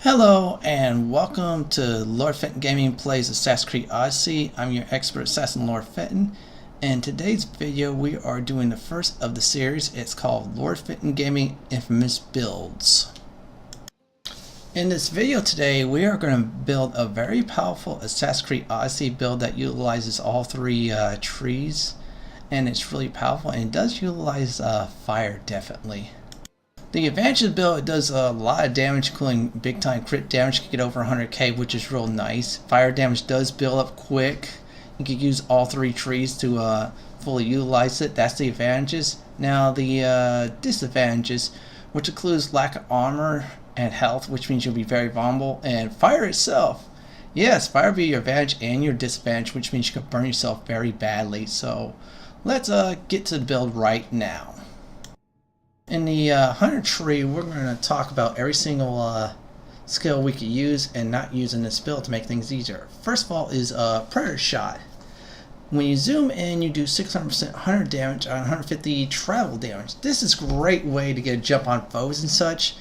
Hello and welcome to Lord Fenton Gaming Plays Assassin's Creed Odyssey. I'm your expert assassin Lord Fenton. In today's video we are doing the first of the series. It's called Lord Fenton Gaming Infamous Builds. In this video today we are going to build a very powerful Assassin's Creed Odyssey build that utilizes all three trees, and it's really powerful and it does utilize fire definitely. The advantage of the build, it does a lot of damage, including big time crit damage. You can get over 100k, which is real nice. Fire damage does build up quick. You can use all three trees to fully utilize it. That's the advantages. Now the disadvantages, which includes lack of armor and health, which means you'll be very vulnerable. And fire itself, yes, fire will be your advantage and your disadvantage, which means you can burn yourself very badly. So let's get to the build right now. In the hunter tree, we're going to talk about every single skill we could use and not use in this build to make things easier. First of all is Predator Shot. When you zoom in, you do 600% hunter damage on 150 travel damage. This is a great way to get a jump on foes and such.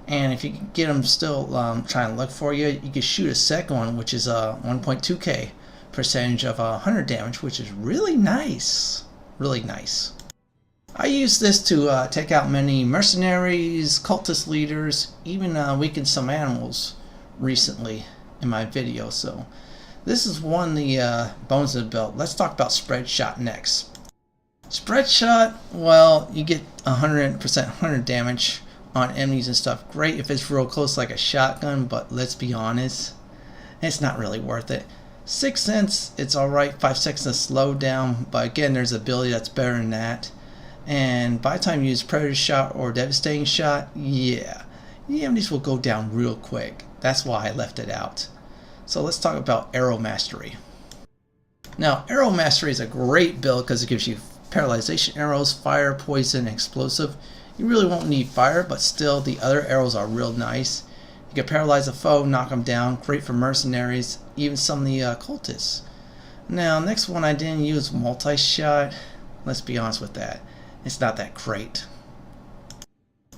And if you can get them still trying to look for you, you can shoot a second one, which is 1.2k percentage of hunter damage, which is really nice. Really nice. I use this to take out many mercenaries, cultist leaders, even weaken some animals recently in my video. So this is one of the bones of the build. Let's talk about spread shot next. Spread shot, well, you get 100% hunter damage on enemies and stuff. Great if it's real close like a shotgun, but let's be honest, it's not really worth it. 6 cents, it's alright. 5 seconds to slow down, but again, there's an ability that's better than that. And by the time you use Predator Shot or Devastating Shot, yeah, these will go down real quick. That's why I left it out. So let's talk about Arrow Mastery. Now, Arrow Mastery is a great build because it gives you paralyzation arrows, fire, poison, explosive. You really won't need fire, but still the other arrows are real nice. You can paralyze a foe, knock them down. Great for mercenaries, even some of the cultists. Now, next one I didn't use multi-shot. Let's be honest with that. It's not that great.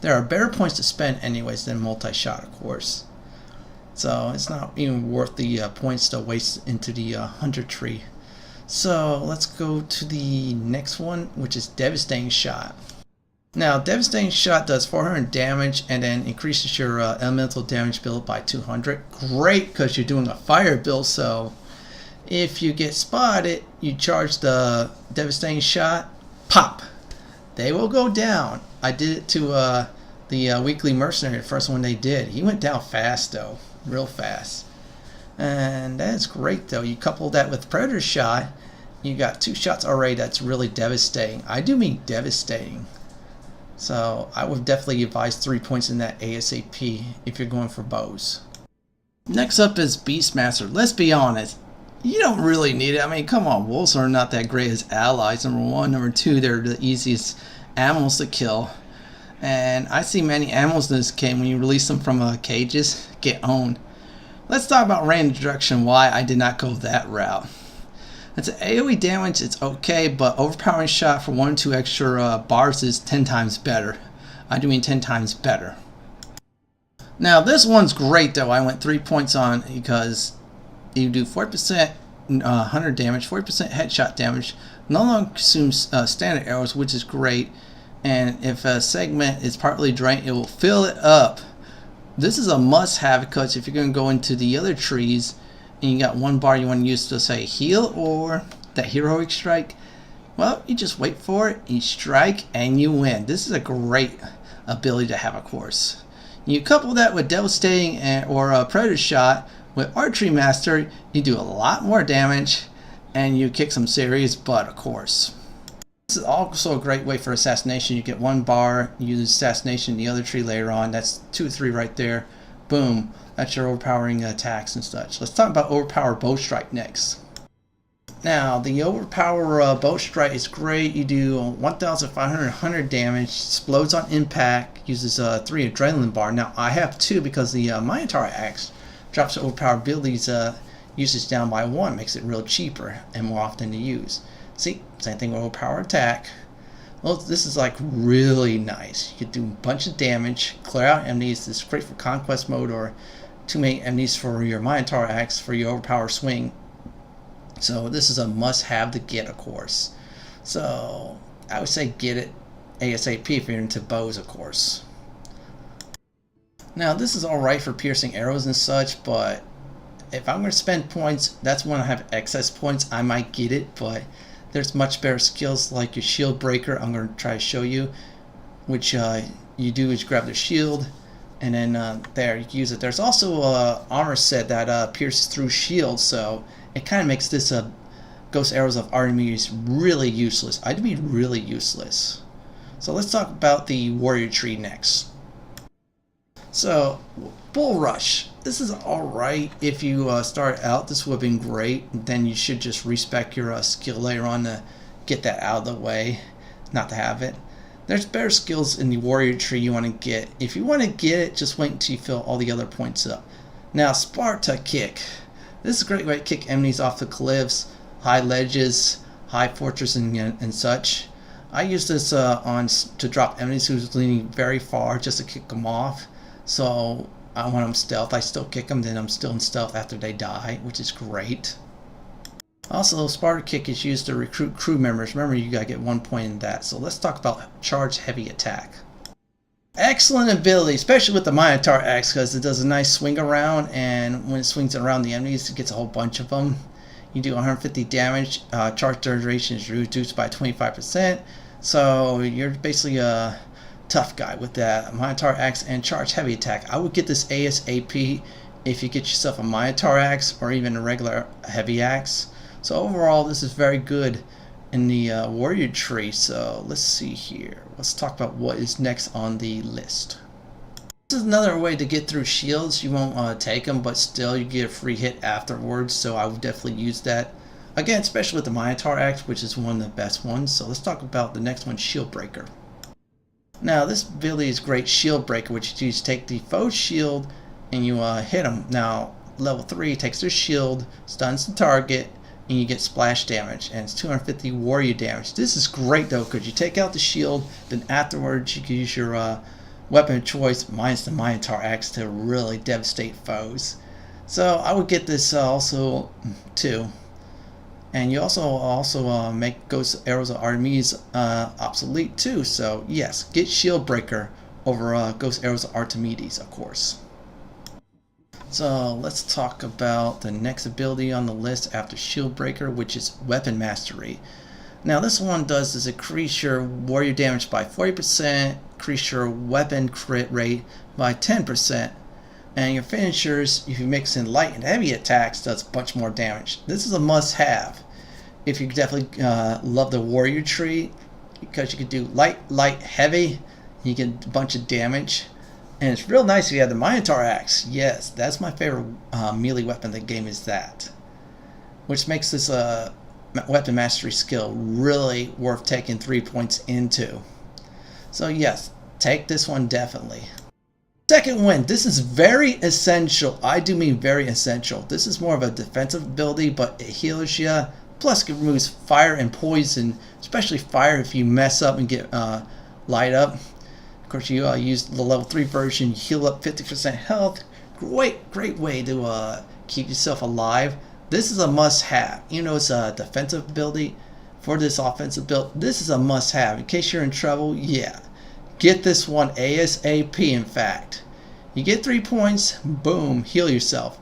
There are better points to spend anyways than multi-shot, of course. So it's not even worth the points to waste into the hunter tree. So let's go to the next one, which is Devastating Shot. Now, Devastating Shot does 400 damage and then increases your elemental damage build by 200. Great, because you're doing a fire build, so if you get spotted, you charge the Devastating Shot, pop. They will go down. I did it to the weekly mercenary, the first one they did. He went down fast though, real fast. And that's great though. You couple that with Predator Shot, you got 2 shots already that's really devastating. I do mean devastating. So I would definitely advise 3 points in that ASAP if you're going for bows. Next up is Beastmaster. Let's be honest, you don't really need it. I mean, come on, wolves are not that great as allies, number one. Number two, they're the easiest animals to kill. And I see many animals in this game, when you release them from cages, get owned. Let's talk about random destruction, why I did not go that route. It's an AoE damage, it's okay, but overpowering shot for 1 or 2 extra bars is 10 times better. I do mean 10 times better. Now, this one's great though. I went 3 points on because you do 40% hunter damage, 40% headshot damage, no longer consumes standard arrows, which is great. And if a segment is partly drained, it will fill it up. This is a must-have because if you're going to go into the other trees and you got 1 bar you want to use to say heal or that heroic strike, well, you just wait for it, you strike, and you win. This is a great ability to have, of course. You couple that with Devastating or Predator Shot. With Archery Master, you do a lot more damage and you kick some serious butt, of course. This is also a great way for assassination. You get 1 bar, you use assassination in the other tree later on. That's 2 or 3 right there. Boom. That's your overpowering attacks and such. Let's talk about Overpower Bow Strike next. Now, the Overpower Bow Strike is great. You do 1,500 damage, explodes on impact, uses 3 adrenaline bar. Now, I have 2 because the Minotaur Axe drops the overpower abilities usage down by 1, makes it real cheaper and more often to use. See, same thing with overpower attack. Well, this is like really nice. You can do a bunch of damage, clear out enemies. This is great for conquest mode or too many enemies for your Minotaur axe for your overpower swing. So this is a must-have to get, of course. So I would say get it ASAP if you're into bows, of course. Now this is alright for piercing arrows and such, but if I'm going to spend points, that's when I have excess points, I might get it, but there's much better skills like your shield breaker. I'm going to try to show you, which you do is grab the shield, and then there you use it. There's also a armor set that pierces through shields, so it kind of makes this Ghost Arrows of Artemis really useless. I'd be really useless. So let's talk about the warrior tree next. So Bull Rush. This is alright if you start out. This would have been great. Then you should just respec your skill later on to get that out of the way, not to have it. There's better skills in the warrior tree you want to get. If you want to get it, just wait until you fill all the other points up. Now Sparta Kick. This is a great way to kick enemies off the cliffs, high ledges, high fortress, and such. I use this to drop enemies who's leaning very far just to kick them off. So when I'm stealth, I still kick them, then I'm still in stealth after they die, which is great. Also, Sparta Kick is used to recruit crew members. Remember, you gotta get 1 point in that. So let's talk about Charge Heavy Attack. Excellent ability, especially with the Minotaur axe, because it does a nice swing around, and when it swings around the enemies, it gets a whole bunch of them. You do 150 damage. Charge duration is reduced by 25%. So you're basically a tough guy with that Minotaur axe and Charge Heavy Attack. I would get this ASAP if you get yourself a Minotaur axe or even a regular heavy axe. So overall, this is very good in the warrior tree. So let's see here. Let's talk about what is next on the list. This is another way to get through shields. You won't take them, but still you get a free hit afterwards. So I would definitely use that. Again, especially with the Minotaur axe, which is one of the best ones. So let's talk about the next one, Shield Breaker. Now this ability is great, Shield Breaker, which you just take the foe shield and you hit them. Now level 3 takes their shield, stuns the target, and you get splash damage, and it's 250 warrior damage. This is great though, because you take out the shield, then afterwards you can use your weapon of choice minus the Minotaur axe to really devastate foes. So I would get this also too. And you also make Ghost Arrows of Artemis obsolete too. So yes, get Shield Breaker over Ghost Arrows of Archimedes, of course. So let's talk about the next ability on the list after Shield Breaker, which is Weapon Mastery. Now this one does is increase your warrior damage by 40%, increase your weapon crit rate by 10%, and your finishers, if you mix in light and heavy attacks, does a bunch more damage. This is a must-have if you definitely love the warrior tree, because you can do light, heavy, you get a bunch of damage. And it's real nice if you have the Minotaur axe. Yes, that's my favorite melee weapon in the game, is that. Which makes this weapon mastery skill really worth taking 3 points into. So yes, take this one definitely. Second wind, this is very essential. I do mean very essential. This is more of a defensive ability, but it heals you. Plus it removes fire and poison, especially fire if you mess up and get light up. Of course, you use the level 3 version, you heal up 50% health. Great way to keep yourself alive. This is a must-have. You know, it's a defensive ability for this offensive build. This is a must-have. In case you're in trouble, yeah. Get this one ASAP, in fact. You get 3 points, boom, heal yourself.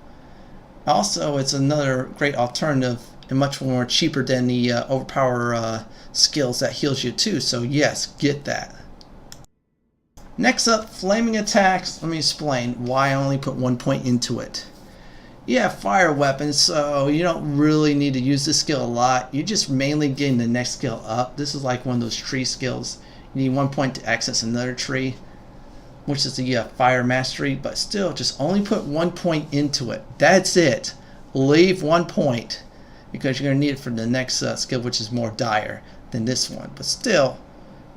Also, it's another great alternative and much more cheaper than the overpower skills that heals you too. So yes, get that. Next up, flaming attacks. Let me explain why I only put 1 point into it. You have fire weapons, so you don't really need to use this skill a lot. You're just mainly getting the next skill up. This is like one of those tree skills. You need 1 point to access another tree, which is the fire mastery, but still, just only put 1 point into it. That's it. Leave 1 point, because you're going to need it for the next skill, which is more dire than this one. But still,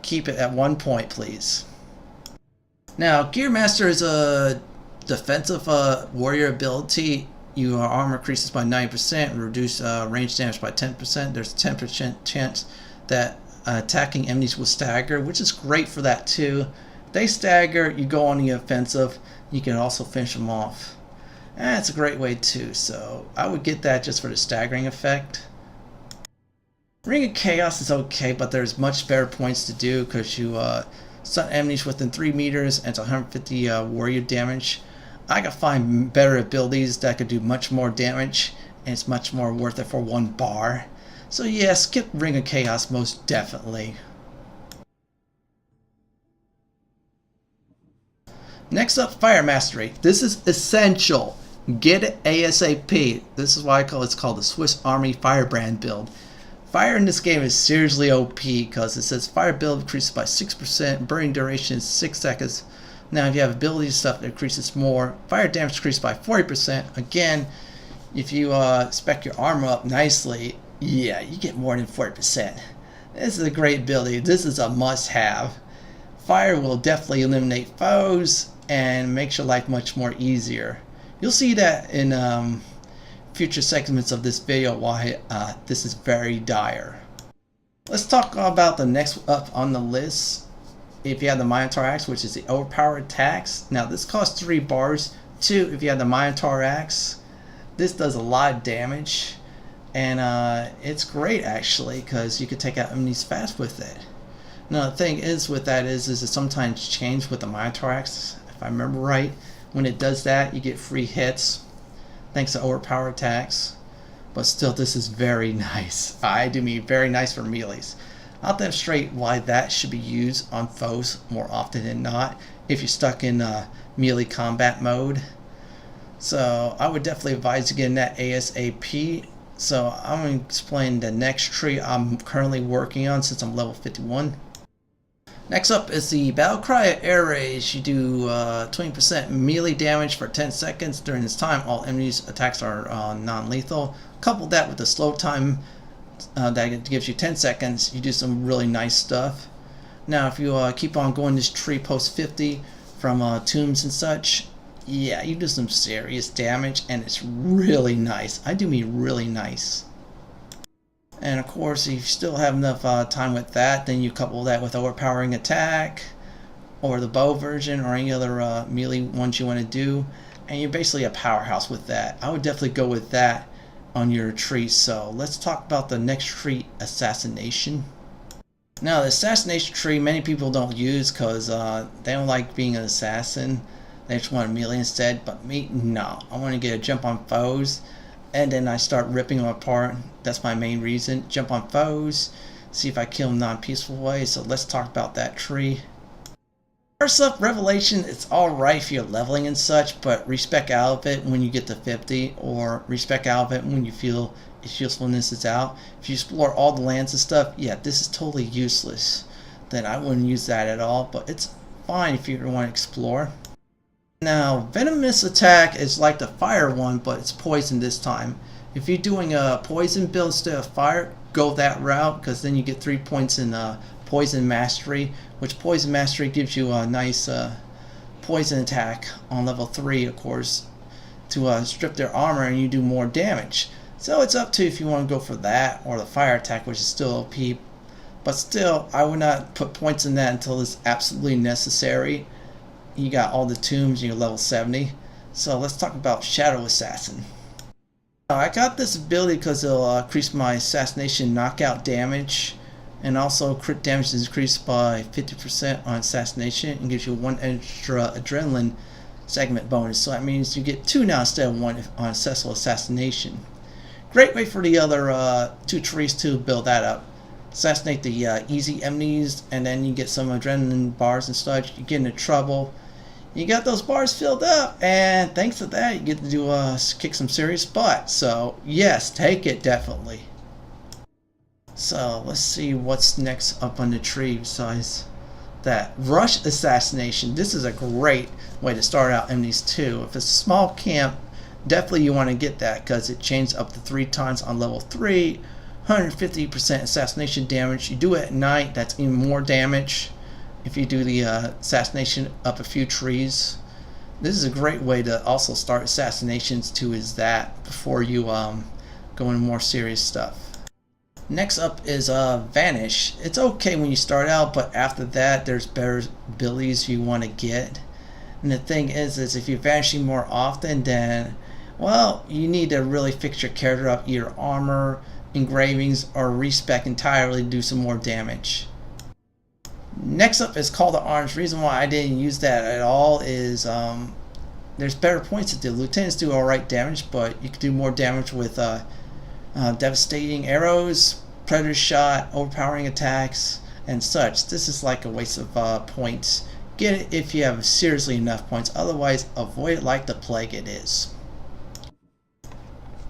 keep it at 1 point, please. Now, Gear Master is a defensive warrior ability. Your armor increases by 90%, reduce range damage by 10%. There's a 10% chance that attacking enemies will stagger, which is great for that too. If they stagger, you go on the offensive. You can also finish them off. That's a great way too, so I would get that just for the staggering effect. Ring of Chaos is okay, but there's much better points to do because you stun enemies within 3 meters and it's 150 warrior damage. I could find better abilities that could do much more damage, and it's much more worth it for 1 bar. So yeah, skip Ring of Chaos most definitely. Next up, Fire Mastery. This is essential. Get it ASAP. This is why it's called the Swiss Army Firebrand build. Fire in this game is seriously OP because it says fire build increases by 6%, burning duration is 6 seconds. Now if you have ability stuff that increases more, fire damage increases by 40%. Again, if you spec your armor up nicely, yeah, you get more than 40%. This is a great ability. This is a must-have. Fire will definitely eliminate foes and makes your life much more easier. You'll see that in future segments of this video why this is very dire. Let's talk about the next up on the list. If you have the Minotaur Axe, which is the overpowered attacks. Now this costs 3 bars. 2 if you have the Minotaur Axe. This does a lot of damage, and it's great actually because you can take out enemies fast with it. Now the thing is with that is it sometimes changes with the Minotaur Axe. If I remember right, when it does that, you get free hits thanks to overpowered attacks. But still, this is very nice. I do mean very nice for melees. I'll demonstrate why that should be used on foes more often than not if you're stuck in melee combat mode. So I would definitely advise you getting that ASAP. So I'm going to explain the next tree I'm currently working on since I'm level 51. Next up is the Battlecry Air Rays. You do 20% melee damage for 10 seconds. During this time, all enemies' attacks are non-lethal. Couple that with the slow time that gives you 10 seconds, you do some really nice stuff. Now, if you keep on going this tree post 50 from tombs and such, yeah, you do some serious damage, and it's really nice. I do mean really nice. And of course, if you still have enough time with that, then you couple that with overpowering attack, or the bow version, or any other melee ones you want to do, and you're basically a powerhouse with that. I would definitely go with that on your tree. So let's talk about the next tree, Assassination. Now the Assassination tree many people don't use because they don't like being an assassin. They just want a melee instead. But me, no. I want to get a jump on foes, and then I start ripping them apart. That's my main reason. Jump on foes, see if I kill them non-peaceful way. So let's talk about that tree. First up, Revelation. It's alright if you're leveling and such, but respec out of it when you get to 50, or respec out of it when you feel its usefulness is out. If you explore all the lands and stuff, yeah, this is totally useless. Then I wouldn't use that at all, but it's fine if you want to explore. Now, Venomous Attack is like the fire one, but it's poison this time. If you're doing a poison build instead of fire, go that route, because then you get 3 points in Poison Mastery, which Poison Mastery gives you a nice poison attack on level 3, of course, to strip their armor and you do more damage. So it's up to if you want to go for that or the fire attack, which is still OP. But still, I would not put points in that until it's absolutely necessary. You got all the tombs, you're level 70. So let's talk about Shadow Assassin. Now, I got this ability because it'll increase my assassination knockout damage, and also crit damage is increased by 50% on assassination and gives you 1 extra adrenaline segment bonus. So that means you get 2 now instead of 1 on successful assassination. Great way for the other 2 trees to build that up. Assassinate the easy enemies, and then you get some adrenaline bars and such. You get into trouble, you got those bars filled up, and thanks to that you get to do kick some serious butt. So yes, take it definitely. So let's see what's next up on the tree besides that. Rush Assassination. This is a great way to start out enemies too. If it's a small camp, definitely you want to get that because it changes up to 3 times on level 3. 150% assassination damage. You do it at night, that's even more damage. If you do the assassination up a few trees, this is a great way to also start assassinations too, is that before you go into more serious stuff. Next up is Vanish. It's okay when you start out, but after that there's better abilities you want to get. And the thing is if you're vanishing more often, then, well, you need to really fix your character up, either armor, engravings, or respec entirely to do some more damage. Next up is Call to Arms. Reason why I didn't use that at all is there's better points to do. Lieutenants do alright damage, but you can do more damage with devastating arrows, predator shot, overpowering attacks, and such. This is like a waste of points. Get it if you have seriously enough points, otherwise avoid it like the plague it is.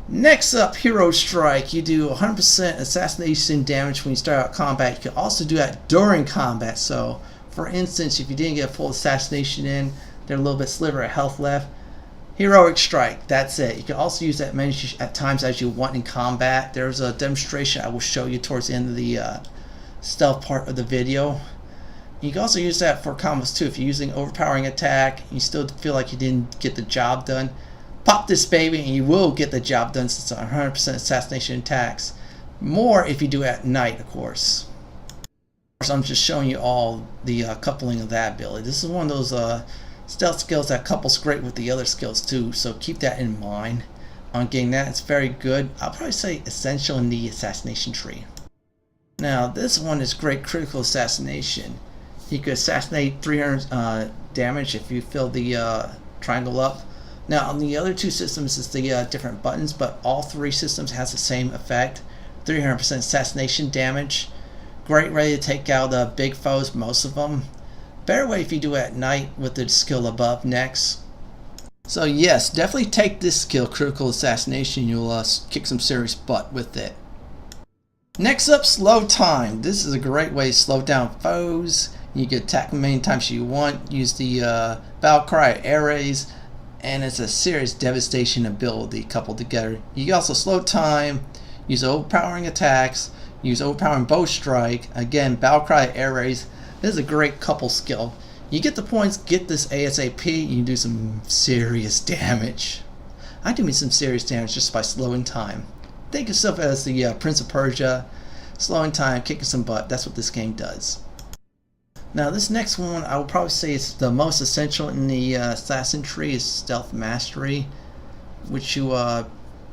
Next up, Hero Strike. You do 100% assassination damage when you start out combat. You can also do that during combat. So, for instance, if you didn't get a full assassination in, there's a little bit sliver of health left. Heroic Strike, that's it. You can also use that many at times as you want in combat. There's a demonstration I will show you towards the end of the stealth part of the video. You can also use that for combos too. If you're using overpowering attack, you still feel like you didn't get the job done, pop this baby and you will get the job done since it's 100% assassination attacks. More if you do it at night, of course. I'm just showing you all the coupling of that ability. This is one of those stealth skills that couples great with the other skills too, so keep that in mind on getting that. It's very good. I'll probably say essential in the assassination tree. Now this one is great critical assassination. You could assassinate 300 damage if you fill the triangle up. Now on the other two systems it's the different buttons, but all three systems has the same effect. 300% assassination damage. Great way to take out big foes, most of them. Better way if you do it at night with the skill above next. So yes, definitely take this skill, critical assassination. You'll kick some serious butt with it. Next up, slow time. This is a great way to slow down foes. You can attack them many times you want. Use the battle cry, air rays, and it's a serious devastation ability coupled together. You can also slow time, use overpowering attacks, use overpowering bow strike. Again, battle cry, air rays. This is a great couple skill. You get the points, get this ASAP, you can do some serious damage. I do mean some serious damage just by slowing time. Think of yourself as the Prince of Persia, slowing time, kicking some butt. That's what this game does. Now this next one I will probably say is the most essential in the assassin tree is stealth mastery, which you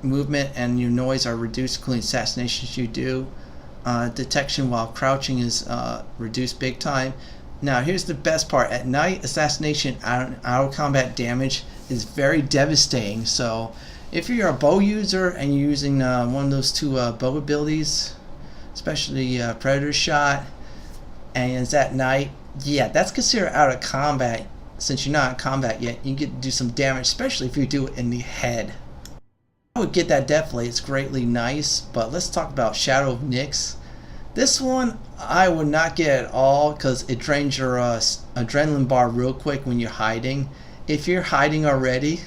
movement and your noise are reduced, including assassinations you do. Detection while crouching is reduced big time. Now here's the best part. At night, assassination out of combat damage is very devastating. So if you're a bow user and you're using one of those two bow abilities, especially predator shot, and it's at night, yeah, that's considered out of combat. Since you're not in combat yet, you get to do some damage, especially if you do it in the head. I would get that definitely. It's greatly nice. But let's talk about Shadow of Nyx. This one I would not get at all because it drains your adrenaline bar real quick when you're hiding. If you're hiding already,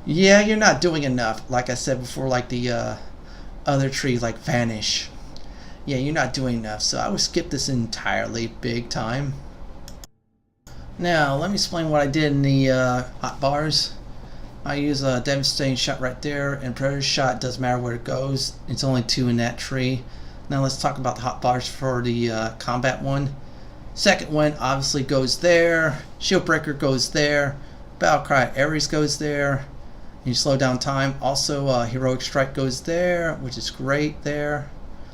yeah, you're not doing enough. Like I said before, like the other tree, like Vanish. Yeah, you're not doing enough. So I would skip this entirely, big time. Now let me explain what I did in the hot bars. I use a devastating shot right there, and predator shot doesn't matter where it goes. It's only 2 in that tree. Now let's talk about the hot bars for the combat one. Second one obviously goes there. Shield breaker goes there. Battle cry Ares goes there. You slow down time. Also heroic strike goes there, which is great there.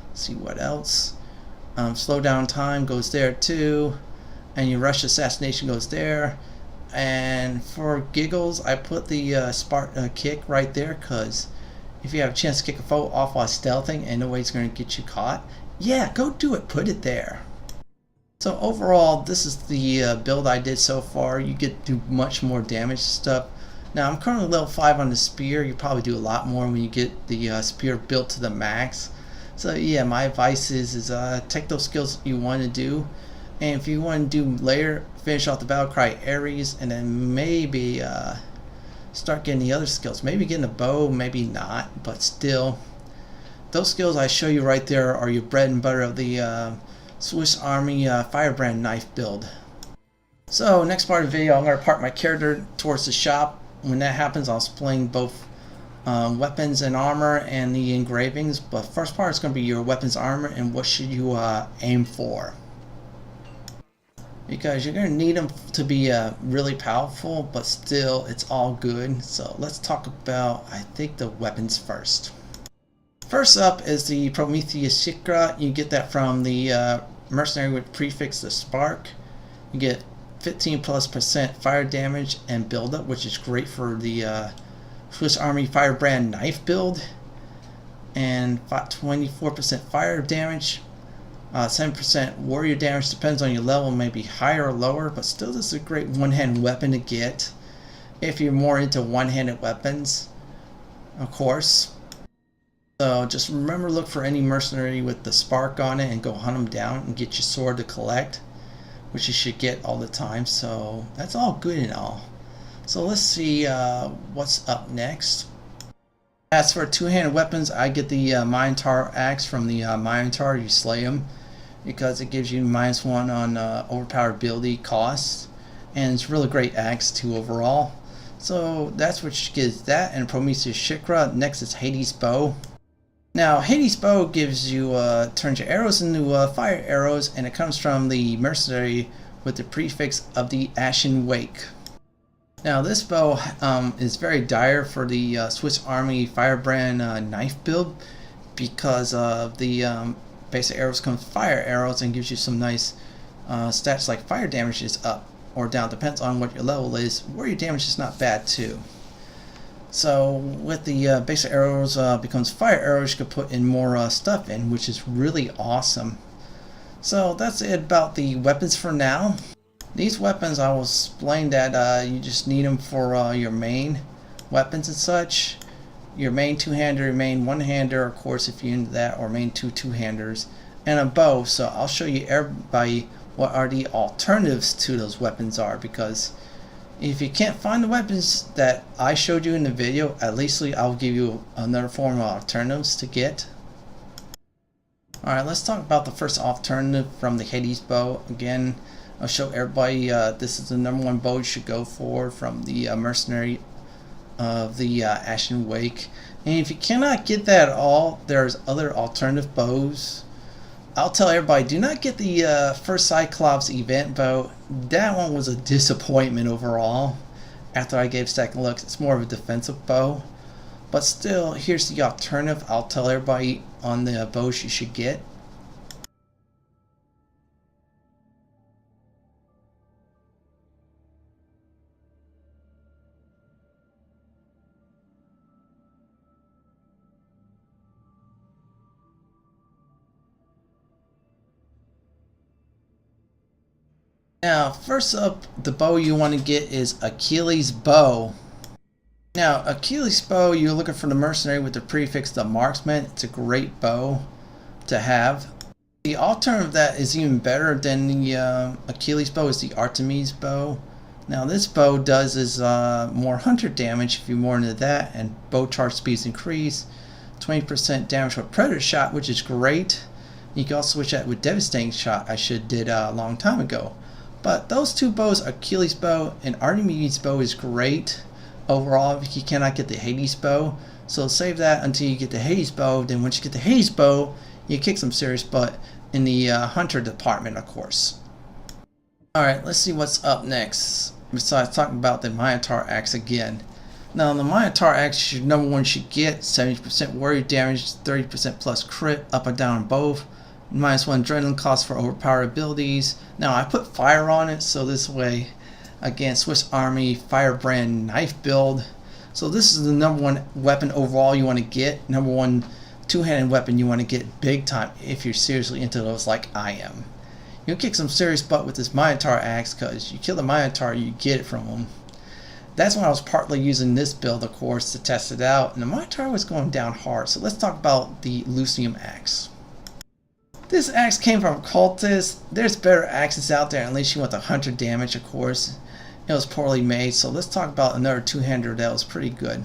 Let's see what else. Slow down time goes there too. And your rush assassination goes there. And for giggles, I put the Spartan kick right there, because if you have a chance to kick a foe off while stealthing and nobody's going to get you caught, yeah, go do it, put it there. So overall, this is the build I did so far. You get to do much more damage stuff. Now I'm currently level 5 on the spear. You probably do a lot more when you get the spear built to the max. So yeah, my advice is take those skills you want to do. And if you want to do later, finish off the battle cry Ares, and then maybe start getting the other skills. Maybe getting a bow, maybe not, but still. Those skills I show you right there are your bread and butter of the Swiss Army Firebrand Knife build. So next part of the video, I'm going to park my character towards the shop. When that happens, I'll explain both weapons and armor and the engravings. But first part is going to be your weapons, armor, and what should you aim for. because you're going to need them to be really powerful, but still it's all good. So let's talk about, I think, the weapons first. First up is the Prometheus Shikra. You get that from the mercenary with prefix the Spark. You get 15+% fire damage and buildup, which is great for the Swiss Army Firebrand Knife build, and 24% fire damage, 7% warrior damage. Depends on your level, maybe higher or lower, but still this is a great one-hand weapon to get if you're more into one-handed weapons, of course. So just remember, look for any mercenary with the Spark on it and go hunt them down and get your sword to collect, which you should get all the time. So that's all good and all. So let's see what's up next. As for two-handed weapons, I get the Minotaur axe from the Minotaur. You slay him because it gives you -1 on overpowered ability costs, and it's a really great axe too overall. So that's what gives that, and Prometheus Shikra. Next is Hades Bow. Now Hades Bow gives you turns your arrows into fire arrows, and it comes from the mercenary with the prefix of the Ashen Wake. Now this bow is very dire for the Swiss Army Firebrand Knife build, because of the basic arrows comes fire arrows and gives you some nice stats like fire damage is up or down, depends on what your level is. Warrior damage is not bad too. So with the basic arrows becomes fire arrows, you can put in more stuff in, which is really awesome. So that's it about the weapons for now. These weapons, I will explain that you just need them for your main weapons and such. Your main two-hander, your main one-hander, of course, if you're into that, or main two-handers, and a bow. So I'll show you everybody what are the alternatives to those weapons are, because if you can't find the weapons that I showed you in the video, at least I'll give you another form of alternatives to get. Alright, let's talk about the first alternative from the Hades Bow. Again, I'll show everybody this is the #1 bow you should go for from the mercenary of the Ashen Wake. And if you cannot get that at all, there's other alternative bows. I'll tell everybody, do not get the first Cyclops event bow. That one was a disappointment overall. After I gave second looks, it's more of a defensive bow. But still, here's the alternative. I'll tell everybody on the bows you should get. Now, first up, the bow you want to get is Achilles Bow. Now, Achilles Bow, you're looking for the mercenary with the prefix the Marksman. It's a great bow to have. The alternative that is even better than the Achilles Bow is the Artemis Bow. Now, this bow does is more hunter damage if you're more into that, and bow charge speeds increase. 20% damage with Predator Shot, which is great. You can also switch that with Devastating Shot. I should did a long time ago. But those two bows, Achilles Bow and Artemis Bow, is great overall if you cannot get the Hades Bow. So save that until you get the Hades Bow. Then once you get the Hades Bow, you kick some serious butt in the hunter department, of course. Alright, let's see what's up next. Besides talking about the Minotaur axe again. Now the Minotaur axe, your #1 should get 70% warrior damage, 30% plus crit, up and down on both. -1 adrenaline cost for overpowered abilities. Now I put fire on it, so this way, again, Swiss Army Firebrand Knife build. So this is the #1 weapon overall you want to get. #1 two-handed weapon you want to get big time if you're seriously into those like I am. You'll kick some serious butt with this Minotaur axe, because you kill the Minotaur, you get it from them. That's when I was partly using this build, of course, to test it out, and the Minotaur was going down hard. So let's talk about the Lucium axe. This axe came from Cultist. There's better axes out there, unless you want the hunter damage, of course. It was poorly made, so let's talk about another two-hander that was pretty good.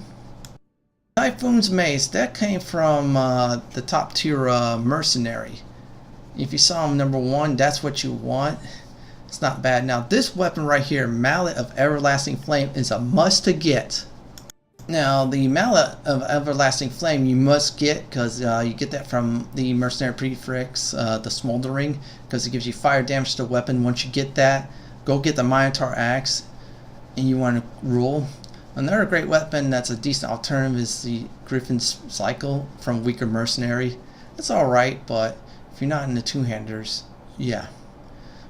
Typhoon's Mace, that came from the top tier mercenary. If you saw him #1, that's what you want. It's not bad. Now this weapon right here, Mallet of Everlasting Flame, is a must to get. Now, the Mallet of Everlasting Flame you must get, because you get that from the Mercenary Prefix, the Smoldering, because it gives you fire damage to the weapon. Once you get that, go get the Minotaur Axe, and you want to rule. Another great weapon that's a decent alternative is the Griffin's Cycle from Weaker Mercenary. It's alright, but if you're not into two-handers, yeah.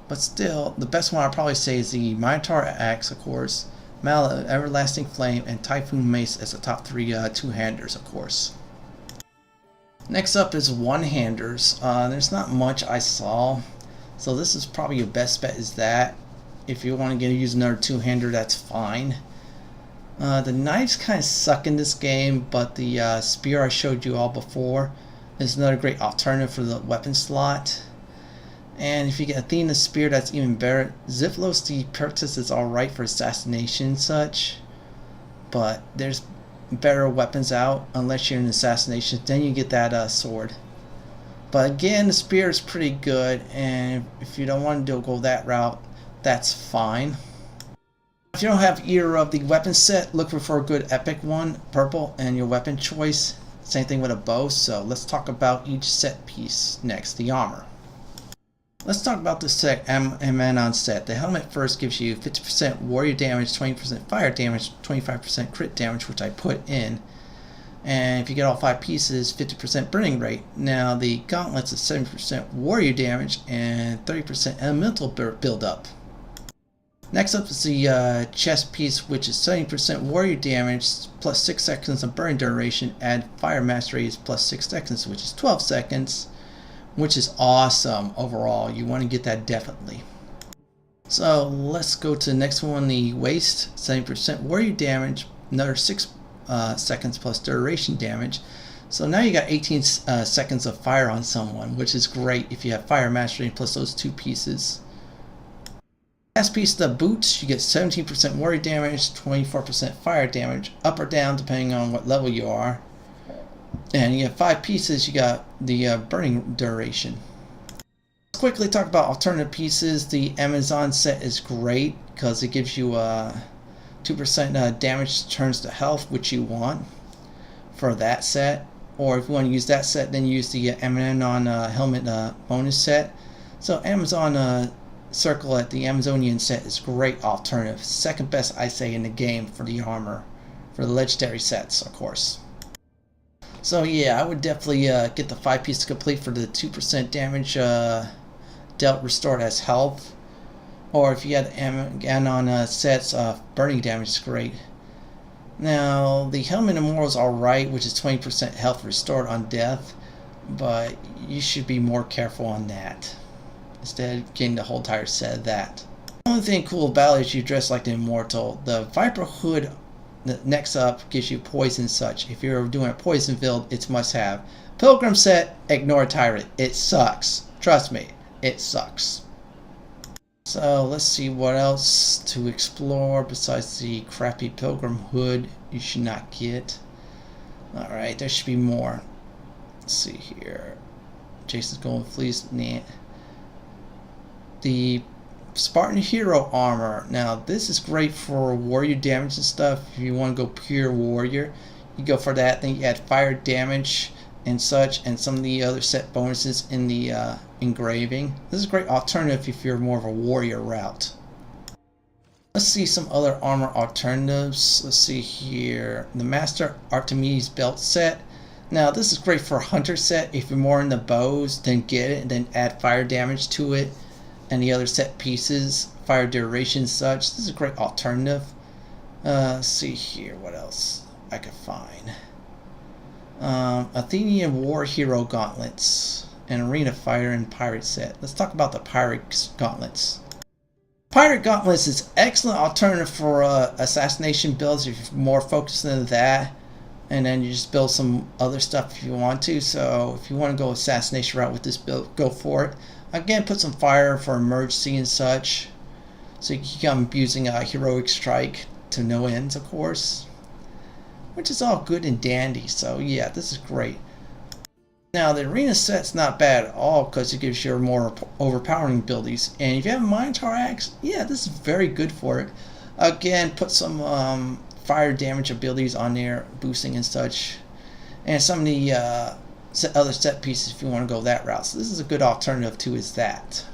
But still, the best one I'd probably say is the Minotaur Axe, of course, Mallet, Everlasting Flame, and Typhoon Mace as the top three two-handers, of course. Next up is one-handers. There's not much I saw, so this is probably your best bet is that. If you want to use another two-hander, that's fine. The knives kind of suck in this game, but the spear I showed you all before is another great alternative for the weapon slot. And if you get Athena's spear, that's even better. Ziplos the Pertus is alright for assassination and such, but there's better weapons out unless you're in assassination. Then you get that sword. But again, the spear is pretty good, and if you don't want to go that route, that's fine. If you don't have either of the weapon set, look for a good epic one, purple, and your weapon choice. Same thing with a bow. So let's talk about each set piece next, the armor. Let's talk about the set Amanon set. The helmet first gives you 50% warrior damage, 20% fire damage, 25% crit damage, which I put in. And if you get all 5 pieces, 50% burning rate. Now the gauntlets is 70% warrior damage and 30% elemental build-up. Next up is the chest piece, which is 70% warrior damage plus 6 seconds of burning duration. Add fire mastery is plus 6 seconds, which is 12 seconds. Which is awesome overall. You want to get that definitely. So let's go to the next one, the waist. 70% warrior damage, another 6 seconds plus duration damage. So now you got 18 seconds of fire on someone, which is great if you have fire mastery plus those 2 pieces. Last piece, the boots, you get 17% warrior damage, 24% fire damage, up or down depending on what level you are. And you have 5 pieces, you got the burning duration. Let's quickly talk about alternative pieces. The Amazon set is great because it gives you 2% damage turns to health, which you want for that set. Or if you want to use that set, then use the Amazon helmet bonus set. So Amazon circle at the Amazonian set is great alternative. Second best, I say, in the game for the armor. For the legendary sets, of course. So yeah, I would definitely get the 5 piece complete for the 2% damage dealt restored as health. Or if you had Ganon sets, burning damage is great. Now the helmet immortal is alright, which is 20% health restored on death, but you should be more careful on that instead of getting the whole entire set of that. The only thing cool about it is you dress like the immortal. The Viper hood next up gives you poison and such. If you're doing a poison build, it's must have. Pilgrim set, ignore Tyrant. It sucks. Trust me, it sucks. So let's see what else to explore besides the crappy Pilgrim hood you should not get. Alright, there should be more. Let's see here. Jason's Golden Fleece. Nah. The Spartan Hero armor. Now this is great for warrior damage and stuff. If you want to go pure warrior, you go for that. Then you add fire damage and such, and some of the other set bonuses in the engraving. This is a great alternative if you're more of a warrior route. Let's see some other armor alternatives. Let's see here. The Master Artemis belt set. Now this is great for a hunter set. If you're more in the bows, then get it and then add fire damage to it. And the other set pieces, fire duration such. This is a great alternative. Let's see here, what else I could find. Athenian War Hero Gauntlets. And Arena Fighter and Pirate set. Let's talk about the Pirate Gauntlets. Pirate Gauntlets is excellent alternative for assassination builds if you're more focused on that. And then you just build some other stuff if you want to. So if you want to go assassination route with this build, go for it. Again, put some fire for emergency and such. So you can keep abusing a heroic strike to no ends, of course. Which is all good and dandy. So yeah, this is great. Now the arena set's not bad at all because it gives you more overpowering abilities. And if you have a Minotaur Axe, yeah, this is very good for it. Again, put some fire damage abilities on there, boosting and such, and some of the other set pieces if you want to go that route. So this is a good alternative to is that.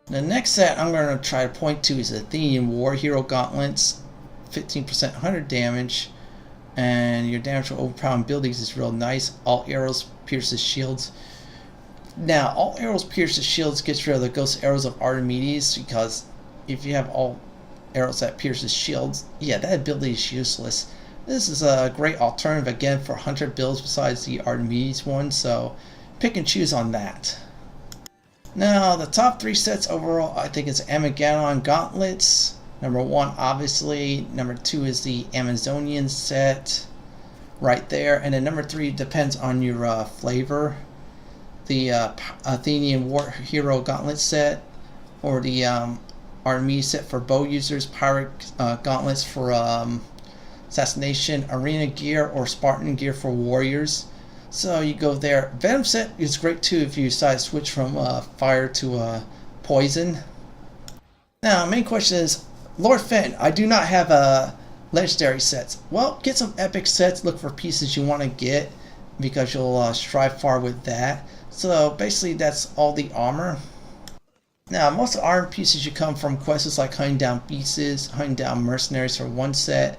The next set I'm going to try to point to is Athenian War Hero Gauntlets, 15% 100 damage, and your damage with overpowering abilities is real nice. All arrows pierces shields. Now, all arrows pierces shields gets rid of the ghost arrows of Archimedes, because if you have all arrows that pierces shields, yeah, that ability is useless. This is a great alternative again for hunter builds besides the Archimedes one, so pick and choose on that. Now, the top 3 sets overall, I think it's Amazonian Gauntlets. Number 1, obviously. Number 2 is the Amazonian set, right there. And then number 3 depends on your flavor. The Athenian War Hero Gauntlet set, or the Archimedes set for bow users, Pirate Gauntlets for assassination, Arena Gear, or Spartan Gear for warriors. So you go there. Venom set is great too if you decide to switch from fire to poison. Now, main question is, Lord Fenton, I do not have legendary sets. Well, get some epic sets. Look for pieces you want to get, because you'll strive far with that. So basically, that's all the armor. Now, most of the armor pieces you come from quests like hunting down beasts, hunting down mercenaries for one set,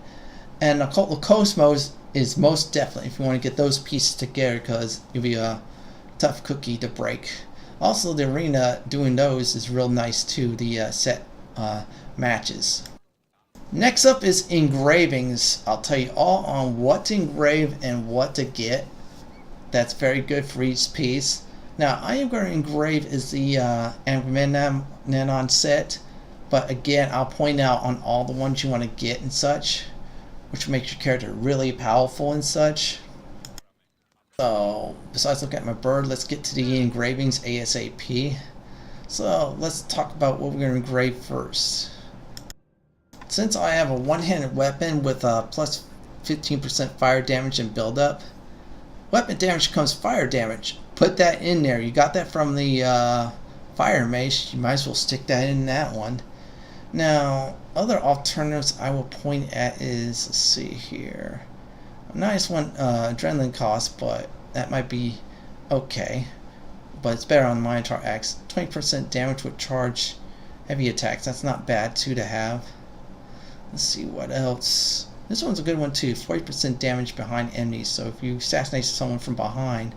and Occult of Cosmos is most definitely if you want to get those pieces together, because it'll be a tough cookie to break. Also, the arena doing those is real nice too, the set matches. Next up is engravings. I'll tell you all on what to engrave and what to get. That's very good for each piece. Now, I am going to engrave is the Agamemnon set, but again, I'll point out on all the ones you want to get and such, which makes your character really powerful and such. So, besides looking at my bird, let's get to the engravings ASAP. So, let's talk about what we're going to engrave first. Since I have a one-handed weapon with plus 15% fire damage and build-up, weapon damage becomes fire damage. Put that in there. You got that from the fire mace. You might as well stick that in that one. Now, other alternatives I will point at is, let's see here. A nice one, adrenaline cost, but that might be okay. But it's better on Minotaur Axe. 20% damage with charge heavy attacks. That's not bad too to have. Let's see what else. This one's a good one too. 40% damage behind enemies. So if you assassinate someone from behind,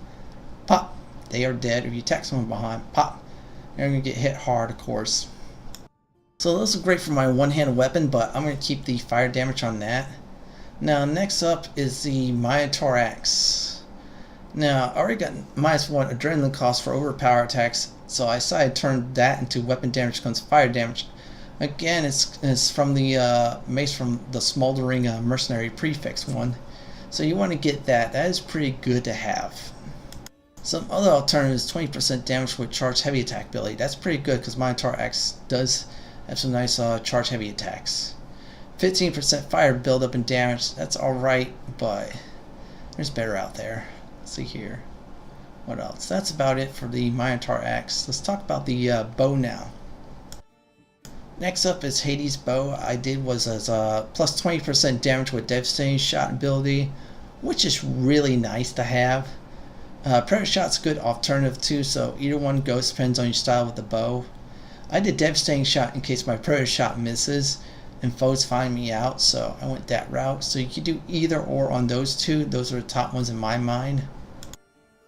pop, they are dead. If you attack someone behind, pop, they're going to get hit hard, of course. So those are great for my one-handed weapon, but I'm going to keep the fire damage on that. Now, next up is the Minotaur Axe. Now, I already got -1 adrenaline cost for overpower attacks, so I decided to turn that into weapon damage becomes fire damage. Again, it's from the mace from the Smoldering Mercenary Prefix one. So you want to get that. That is pretty good to have. Some other alternatives, 20% damage with charged heavy attack ability. That's pretty good because Minotaur Axe does have some nice charged heavy attacks. 15% fire buildup and damage. That's alright, but there's better out there. Let's see here. What else? That's about it for the Minotaur Axe. Let's talk about the bow now. Next up is Hades' bow. I did was as plus 20% damage with devastating shot ability, which is really nice to have. Predator shot's a good alternative too, so either one goes, depends on your style with the bow. I did devastating shot in case my predator shot misses and foes find me out, so I went that route. So you can do either or on those two. Those are the top ones in my mind.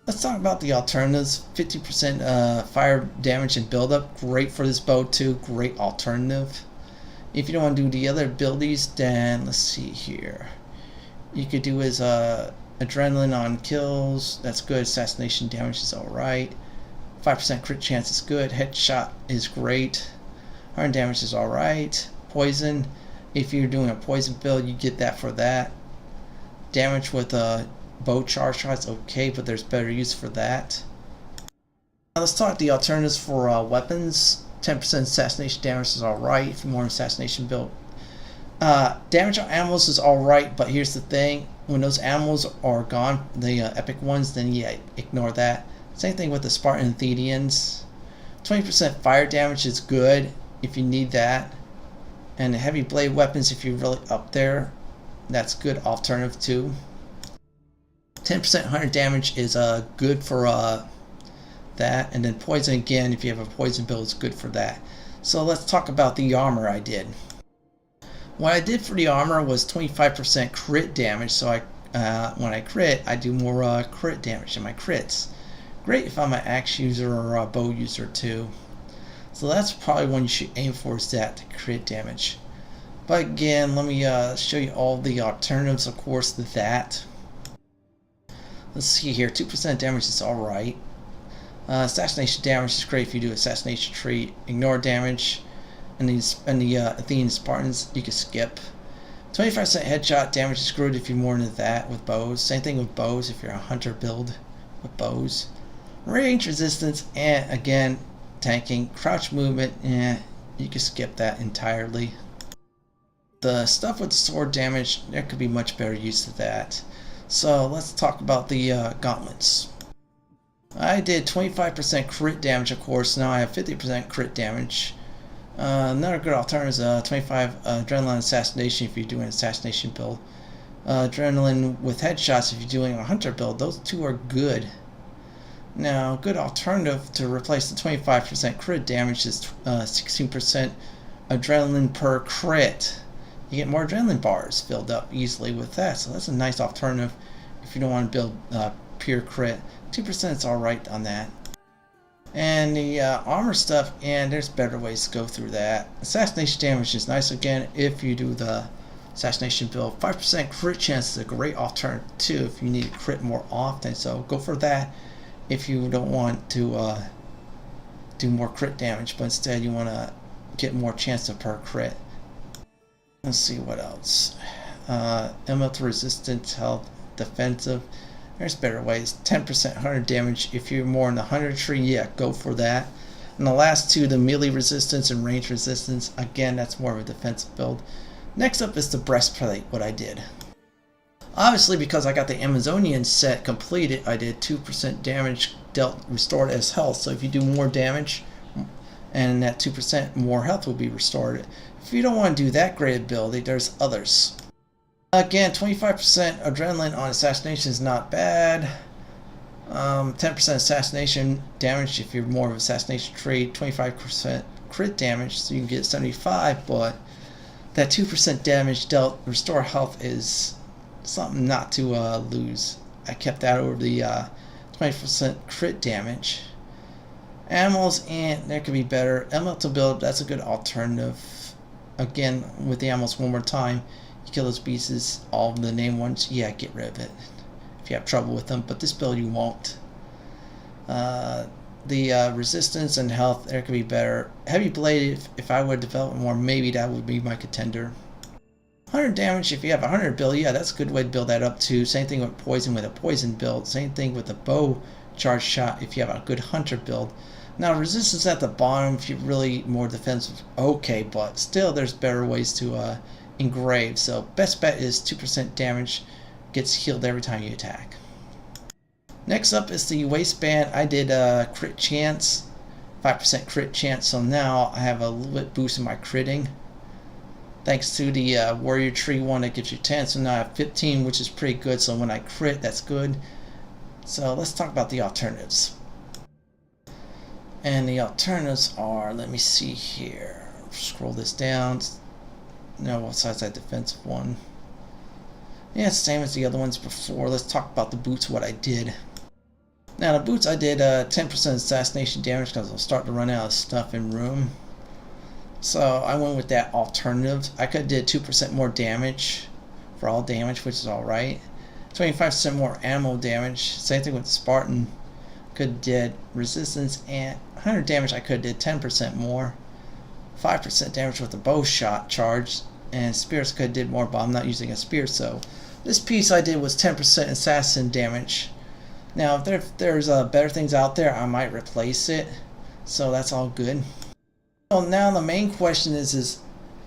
Let's talk about the alternatives. 50% fire damage and buildup. Great for this bow too. Great alternative. If you don't want to do the other abilities, then let's see here. You could do is adrenaline on kills. That's good. Assassination damage is alright. 5% crit chance is good. Headshot is great. Harm damage is alright. Poison. If you're doing a poison build, you get that for that. Damage with bow charge shots, okay, but there's better use for that. Now let's talk the alternatives for weapons. 10% assassination damage is alright if you want an assassination build. Damage on animals is alright, but here's the thing. When those animals are gone, the epic ones, then yeah, ignore that. Same thing with the Spartan Athenians. 20% fire damage is good if you need that. And the heavy blade weapons, if you're really up there, that's good alternative too. 10% 100 damage is good for that, and then poison again, if you have a poison build, is good for that. So let's talk about the armor I did. What I did for the armor was 25% crit damage, so when I crit, I do more crit damage in my crits. Great if I'm an axe user or a bow user too. So that's probably one you should aim for, is that crit damage. But again, let me show you all the alternatives, of course, to that. Let's see here, 2% damage is alright. Assassination damage is great if you do assassination tree. Ignore damage. And the Athenian Spartans, you can skip. 25% headshot damage is good if you're more into that with bows. Same thing with bows if you're a hunter build with bows. Range resistance, and again, tanking. Crouch movement, you can skip that entirely. The stuff with the sword damage, there could be much better use of that. So let's talk about the gauntlets. I did 25% crit damage, of course. Now I have 50% crit damage. Another good alternative is 25 adrenaline assassination if you're doing an assassination build. Adrenaline with headshots if you're doing a hunter build. Those two are good. Now, good alternative to replace the 25% crit damage is 16% adrenaline per crit. You get more adrenaline bars filled up easily with that, so that's a nice alternative if you don't want to build pure crit. 2% is alright on that. And the armor stuff, and there's better ways to go through that. Assassination damage is nice again if you do the assassination build. 5% crit chance is a great alternative too if you need to crit more often, so go for that if you don't want to do more crit damage, but instead you want to get more chance of per crit. Let's see what else. Elemental resistance, health, defensive. There's better ways. 10% 100 damage if you're more in the 100 tree, yeah, go for that. And the last two, the melee resistance and range resistance, again, that's more of a defensive build. Next up is the breastplate, what I did. Obviously, because I got the Amazonian set completed, I did 2% damage dealt restored as health. So if you do more damage, and that 2% more health will be restored. If you don't want to do that great ability, there's others. Again, 25% adrenaline on assassination is not bad. 10% assassination damage if you're more of an assassination tree. 25% crit damage, so you can get 75, but that 2% damage dealt restore health is something not to lose. I kept that over the 20% crit damage. Animals, and there could be better. Elemental build, that's a good alternative. Again, with the animals one more time, you kill those beasts, all of the named ones, yeah, get rid of it if you have trouble with them, but this build you won't. The resistance and health, there could be better. Heavy blade, if I would develop more, maybe that would be my contender. 100 damage, if you have a 100 build, yeah, that's a good way to build that up too. Same thing with poison a poison build. Same thing with the bow charge shot if you have a good hunter build. Now, resistance at the bottom, if you're really more defensive, okay, but still there's better ways to engrave. So best bet is 2% damage, gets healed every time you attack. Next up is the waistband. I did crit chance, 5% crit chance, so now I have a little bit boost in my critting. Thanks to the warrior tree one that gives you 10, so now I have 15, which is pretty good, so when I crit, that's good. So let's talk about the alternatives. And the alternatives are, let me see here, scroll this down. No, besides that defensive one. Yeah, it's the same as the other ones before. Let's talk about the boots, what I did. Now the boots, I did 10% assassination damage because I'm starting to run out of stuff in room. So I went with that alternative. I could have did 2% more damage for all damage, which is alright. 25% more ammo damage. Same thing with the Spartan. Could have did resistance, and 100 damage I could have did 10% more. 5% damage with the bow shot charge, and spears could have did more, but I'm not using a spear, so this piece I did was 10% assassin damage. Now if there's better things out there, I might replace it, so that's all good. So now the main question is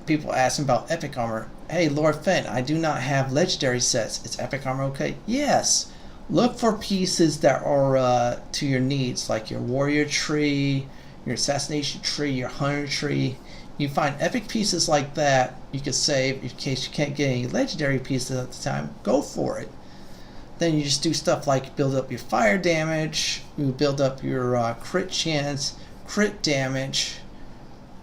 people asking about epic armor. Hey Lord Fenton, I do not have legendary sets. Is epic armor okay? Yes. Look for pieces that are to your needs, like your warrior tree, your assassination tree, your hunter tree. You find epic pieces like that you could save in case you can't get any legendary pieces at the time. Go for it. Then you just do stuff like build up your fire damage, you build up your crit chance, crit damage,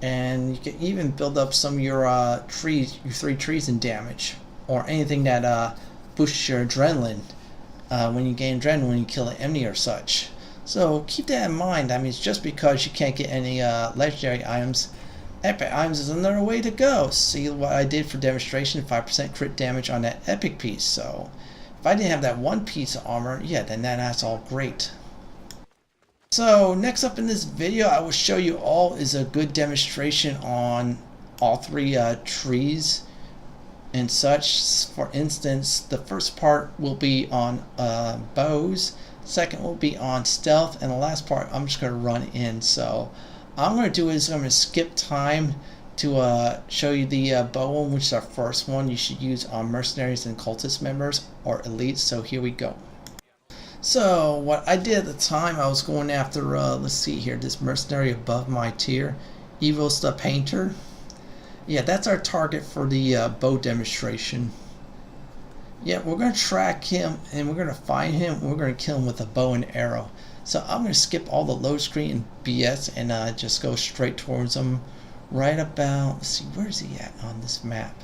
and you can even build up some of your trees, your 3 trees in damage, or anything that boosts your adrenaline when you gain adrenaline when you kill an enemy or such. So keep that in mind. I mean, it's just because you can't get any legendary items. Epic items is another way to go. See what I did for demonstration, 5% crit damage on that epic piece. So if I didn't have that one piece of armor, yeah, then that's all great. So next up in this video, I will show you all is a good demonstration on all 3 trees and such. For instance, the first part will be on bows, second will be on stealth, and the last part I'm just going to run in. So all I'm going to do is I'm going to skip time to show you the bow one, which is our first one you should use on mercenaries and cultist members or elites. So here we go. So what I did at the time, I was going after, let's see here, this mercenary above my tier, Evos the Painter. Yeah, that's our target for the bow demonstration. Yeah, we're going to track him and we're going to find him and we're going to kill him with a bow and arrow. So I'm going to skip all the load screen and BS and just go straight towards him right about, let's see, where is he at on this map?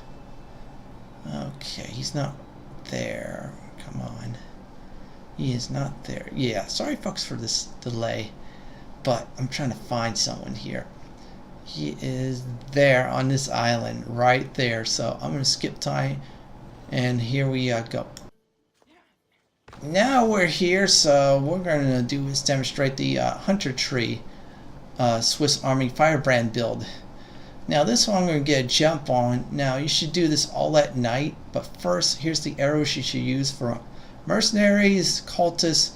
Okay, he's not there. Come on. He is not there. Yeah, sorry folks for this delay, but I'm trying to find someone here. He is there on this island right there. So I'm going to skip time and here we go. Now we're here, so what we're going to do is demonstrate the Hunter Tree Swiss Army Firebrand build. Now this one I'm going to get a jump on. Now you should do this all at night, but first here's the arrows you should use for mercenaries, cultists,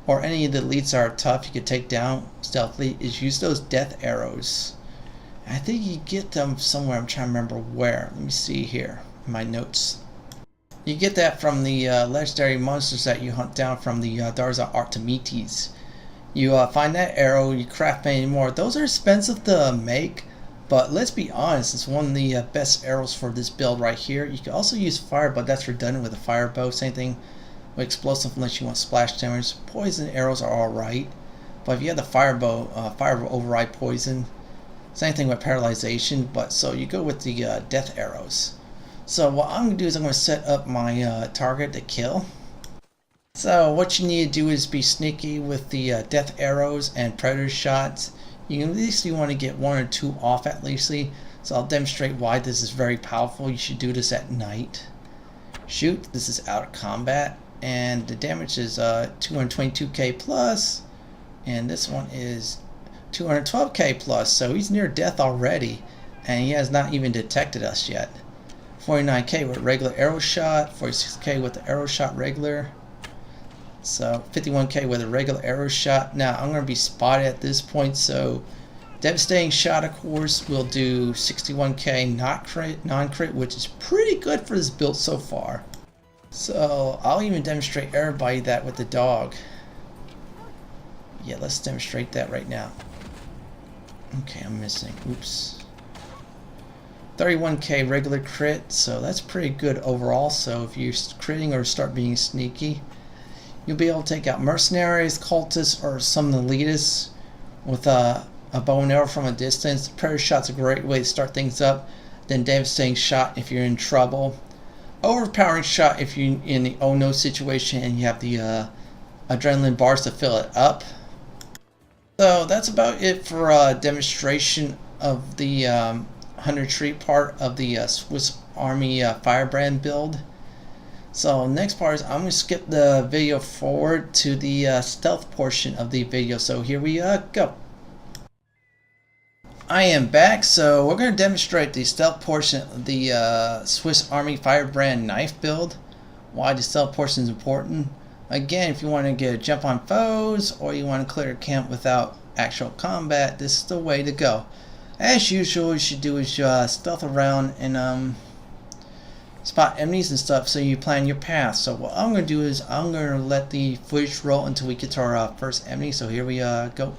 or any of the elites that are tough you could take down stealthily. Is use those death arrows. I think you get them somewhere, I'm trying to remember where. Let me see here in my notes. You get that from the legendary monsters that you hunt down from the Darza Artemites. You find that arrow, you craft many more. Those are expensive to make, but let's be honest, it's one of the best arrows for this build right here. You can also use fire, but that's redundant with a fire bow. Same thing with explosive unless you want splash damage. Poison arrows are alright, but if you have the fire bow will override poison. Same thing with paralyzation, but so you go with the death arrows. So what I'm going to do is I'm going to set up my target to kill. So what you need to do is be sneaky with the death arrows and predator shots. You can at least want to get 1 or 2 off at least. So I'll demonstrate why this is very powerful. You should do this at night. Shoot, this is out of combat. And the damage is 222k plus. And this one is 212k plus. So he's near death already. And he has not even detected us yet. 49k with regular arrow shot, 46k with the arrow shot regular, so 51k with a regular arrow shot. Now I'm going to be spotted at this point, so devastating shot of course will do 61k non-crit, which is pretty good for this build so far. So I'll even demonstrate everybody that with the dog. Yeah, let's demonstrate that right now. Okay, I'm missing, oops. 31k regular crit, so that's pretty good overall. So if you're critting or start being sneaky, you'll be able to take out mercenaries, cultists, or some of the elitists with a bow and arrow from a distance. Predator shot's a great way to start things up. Then devastating shot if you're in trouble. Overpowering shot if you're in the oh no situation and you have the adrenaline bars to fill it up. So that's about it for demonstration of the Hunter Tree part of the Swiss Army Firebrand build. So next part is I'm going to skip the video forward to the stealth portion of the video. So here we go. I am back, so we're going to demonstrate the stealth portion of the Swiss Army Firebrand Knife build. Why the stealth portion is important. Again, if you want to get a jump on foes or you want to clear a camp without actual combat, this is the way to go. As usual, you should do is stealth around and spot enemies and stuff, so you plan your path. So what I'm going to do is I'm going to let the footage roll until we get to our first enemy. So here we go.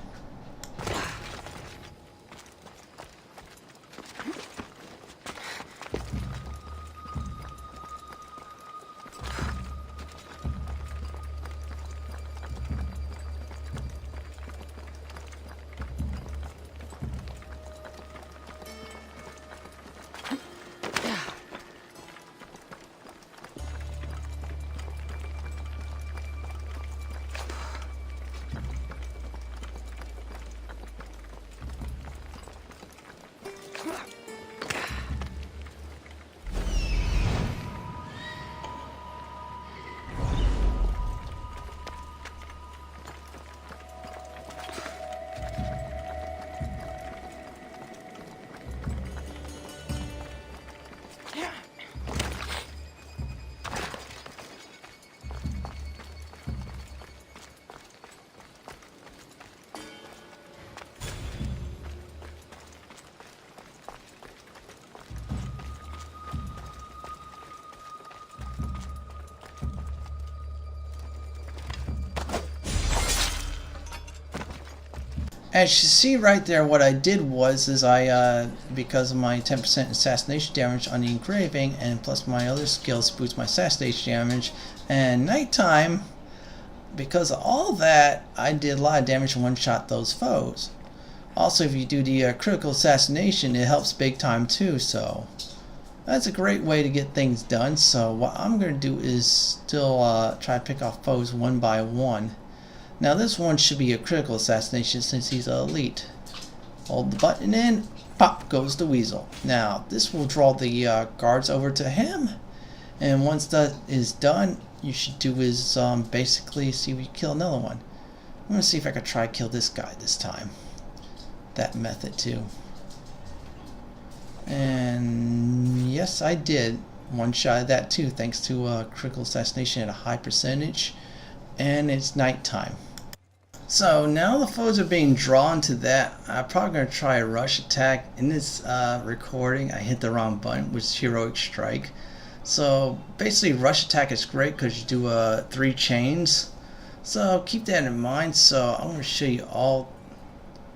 As you see right there, what I did was I because of my 10% assassination damage on the engraving and plus my other skills boost my assassination damage, and nighttime, because of all that, I did a lot of damage and one-shot those foes. Also, if you do the critical assassination, it helps big time too, so that's a great way to get things done. So what I'm going to do is still try to pick off foes one by one. Now this one should be a critical assassination since he's an elite. Hold the button in, pop goes the weasel. Now this will draw the guards over to him, and once that is done, you should do is basically see if you kill another one. I'm going to see if I can try to kill this guy this time. That method too. And yes, I did. One shot of that too, thanks to critical assassination at a high percentage. And it's nighttime. So now the foes are being drawn to that. I'm probably going to try a rush attack. In this recording, I hit the wrong button, which is heroic strike. So basically rush attack is great because you do 3 chains. So keep that in mind. So I'm going to show you all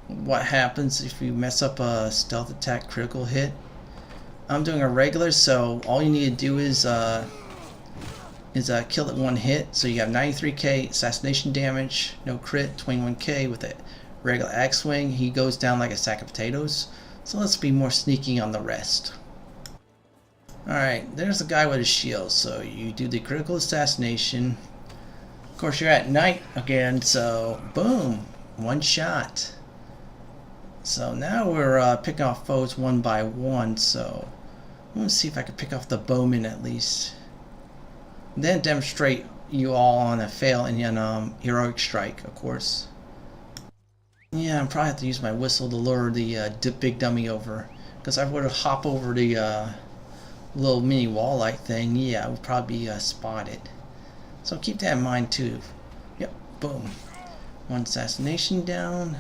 what happens if you mess up a stealth attack critical hit. I'm doing a regular, so all you need to do is kill it one hit. So you have 93k assassination damage, no crit, 21k with a regular axe swing. He goes down like a sack of potatoes. So let's be more sneaky on the rest. Alright, there's a guy with a shield. So you do the critical assassination. Of course, you're at night again, so boom, one shot. So now we're picking off foes one by one. So I'm gonna see if I can pick off the bowman at least. Then demonstrate you all on a fail and then heroic strike, of course. Yeah, I'm probably have to use my whistle to lure the big dummy over, because if I were to hop over the little mini wall-like thing, yeah, I would probably be spotted. So keep that in mind too. Yep, boom. One assassination down.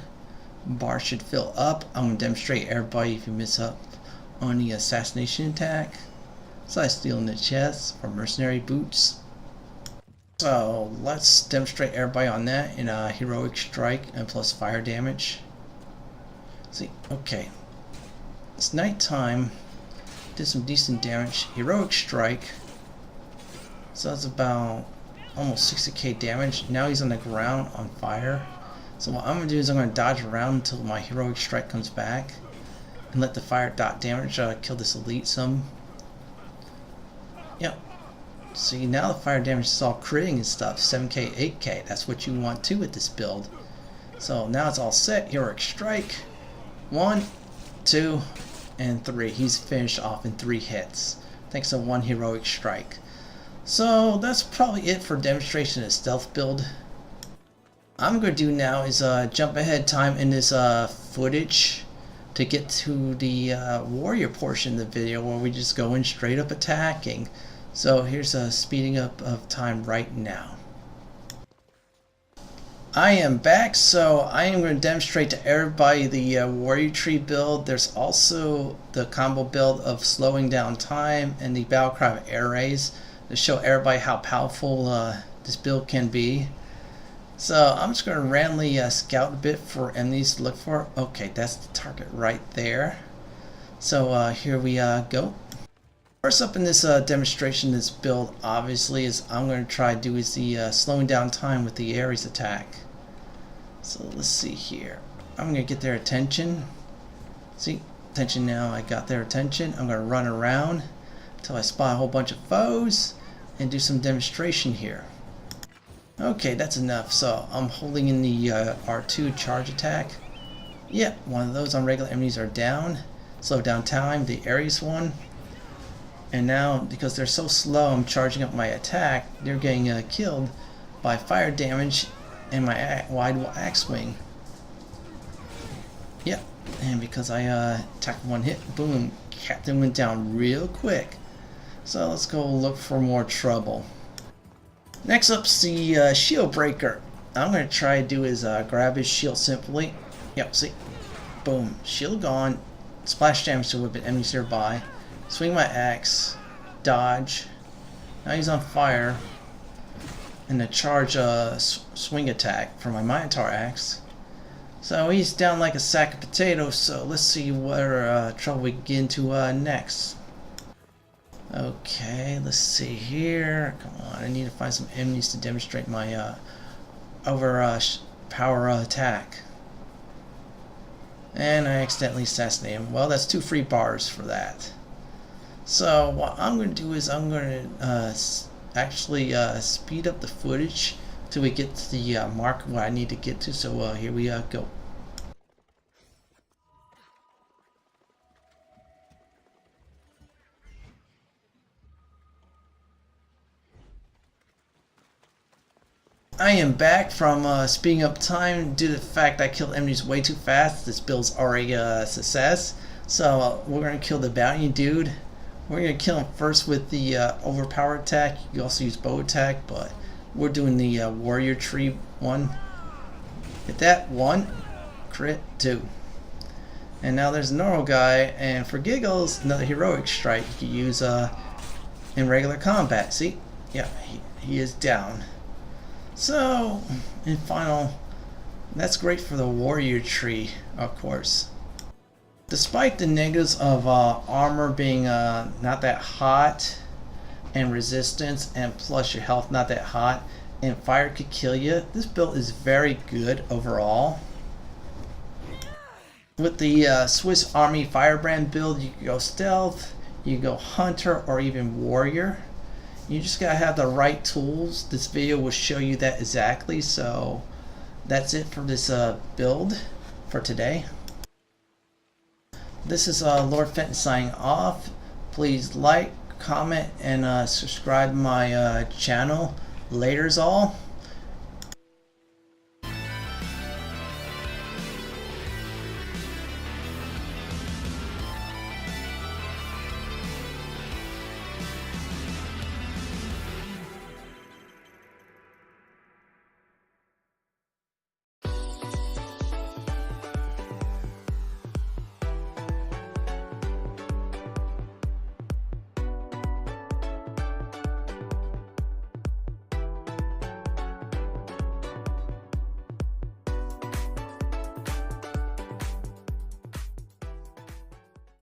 Bar should fill up. I'm going to demonstrate everybody if you miss up on the assassination attack. So I steal in the chest for mercenary boots. So let's demonstrate everybody on that in a heroic strike and plus fire damage. See, okay. It's nighttime. Did some decent damage. Heroic strike. So that's about almost 60k damage. Now he's on the ground on fire. So what I'm going to do is I'm going to dodge around until my heroic strike comes back and let the fire dot damage kill this elite some. Yep. See, now the fire damage is all critting and stuff. 7k, 8k. That's what you want too with this build. So now it's all set. Heroic strike. 1, 2, and 3. He's finished off in 3 hits. Thanks to 1 heroic strike. So that's probably it for demonstration of stealth build. I'm going to do now is jump ahead time in this footage to get to the warrior portion of the video where we just go in straight up attacking. So here's a speeding up of time right now. I am back, so I am going to demonstrate to everybody the warrior tree build. There's also the combo build of slowing down time and the battle cry of air rays to show everybody how powerful this build can be. So I'm just going to randomly scout a bit for enemies to look for. Okay, that's the target right there. So here we go. First up in this demonstration, this build obviously is I'm going to try to do is the slowing down time with the Ares attack. So let's see here. I'm going to get their attention. See, attention now. I got their attention. I'm going to run around until I spot a whole bunch of foes and do some demonstration here. Okay, that's enough. So I'm holding in the R2 charge attack. Yep, one of those on regular enemies are down. Slow down time, the Ares one. And now, because they're so slow, I'm charging up my attack. They're getting killed by fire damage and my wide axe swing. Yep, and because I attacked one hit, boom, Captain went down real quick. So let's go look for more trouble. Next up's the shield breaker. I'm going to try to do is grab his shield simply. Yep, see? Boom. Shield gone. Splash damage to weapon enemies nearby. Swing my axe. Dodge. Now he's on fire. And the charge swing attack for my Minotaur axe. So he's down like a sack of potatoes, so let's see what trouble we get into next. Okay, let's see here. Come on, I need to find some enemies to demonstrate my power attack. And I accidentally assassinated him. Well, that's 2 free bars for that. So what I'm going to do is I'm going to actually speed up the footage till we get to the mark what I need to get to. So here we go. I am back from speeding up time due to the fact I killed enemies way too fast. This build's already a success. So we're going to kill the bounty dude. We're going to kill him first with the overpower attack. You can also use bow attack, but we're doing the warrior tree one. Hit that, 1. Crit, 2. And now there's a normal guy, and for giggles, another heroic strike you can use in regular combat. See? Yeah, he is down. So, in final, that's great for the warrior tree, of course. Despite the negatives of armor being not that hot, and resistance, and plus your health not that hot, and fire could kill you, this build is very good overall. With the Swiss Army Firebrand build, you can go stealth, you can go hunter, or even warrior. You just gotta have the right tools. This video will show you that exactly. So that's it for this build for today. This is Lord Fenton signing off. Please like, comment, and subscribe to my channel. Laters all.